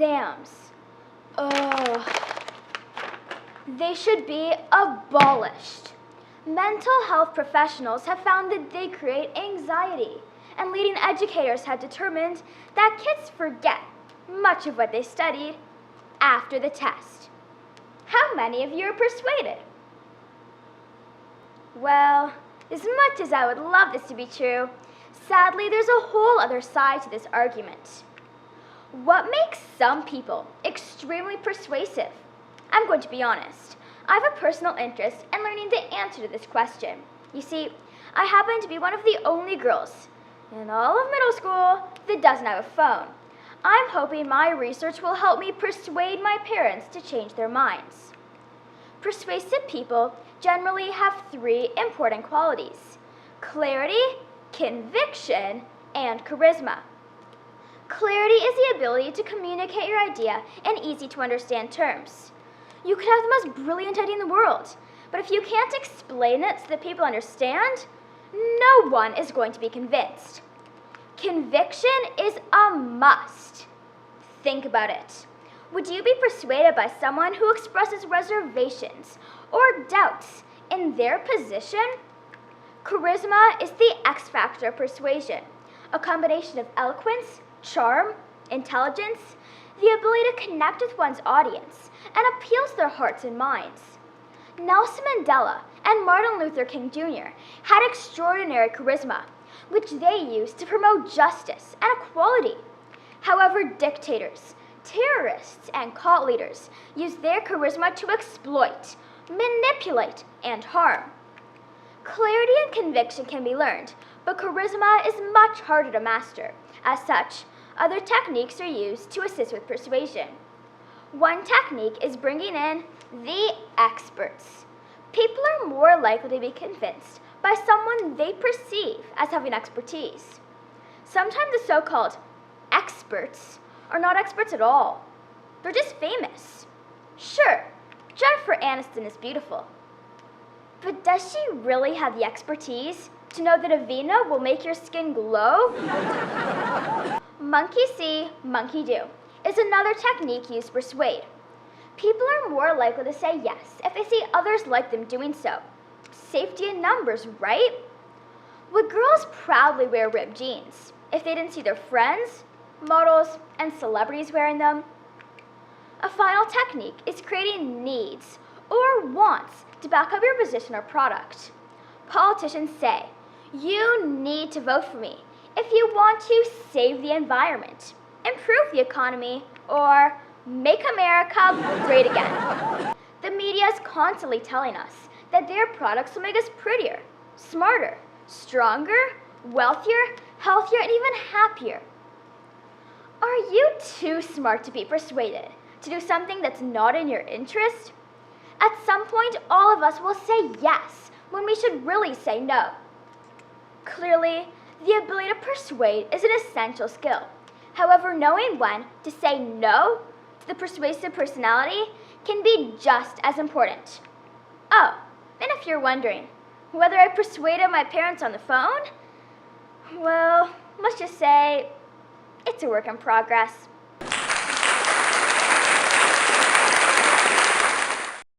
exams. Ugh. They should be abolished. Mental health professionals have found that they create anxiety, and leading educators have determined that kids forget much of what they studied after the test. How many of you are persuaded? Well, as much as I would love this to be true, sadly there's a whole other side to this argument. What makes some people extremely persuasive? I'm going to be honest. I have a personal interest in learning the answer to this question. You see, I happen to be one of the only girls in all of middle school that doesn't have a phone. I'm hoping my research will help me persuade my parents to change their minds. Persuasive people generally have three important qualities: clarity, conviction, and charisma. Clarity is the ability to communicate your idea in easy-to-understand terms. You could have the most brilliant idea in the world, but if you can't explain it so that people understand, no one is going to be convinced. Conviction is a must. Think about it. Would you be persuaded by someone who expresses reservations or doubts in their position? Charisma is the X factor of persuasion, a combination of eloquence, charm, intelligence, the ability to connect with one's audience, and appeal to their hearts and minds. Nelson Mandela and Martin Luther King Jr. had extraordinary charisma, which they used to promote justice and equality. However, dictators, terrorists, and cult leaders use their charisma to exploit, manipulate, and harm. Clarity and conviction can be learned, but charisma is much harder to master. As such, other techniques are used to assist with persuasion. One technique is bringing in the experts. People are more likely to be convinced by someone they perceive as having expertise. Sometimes the so-called experts are not experts at all. They're just famous. Sure, Jennifer Aniston is beautiful. But does she really have the expertise to know that Avena will make your skin glow? Monkey see, monkey do is another technique used to persuade. People are more likely to say yes if they see others like them doing so. Safety in numbers, right? Would girls proudly wear ripped jeans if they didn't see their friends, models, and celebrities wearing them? A final technique is creating needs or wants to back up your position or product. Politicians say, you need to vote for me if you want to save the environment, improve the economy, or make America great again. The media is constantly telling us that their products will make us prettier, smarter, stronger, wealthier, healthier, and even happier. Are you too smart to be persuaded to do something that's not in your interest? At some point, all of us will say yes when we should really say no. Clearly, the ability to persuade is an essential skill. However, knowing when to say no to the persuasive personality can be just as important. Oh, and if you're wondering whether I persuaded my parents on the phone, well, let's just say it's a work in progress.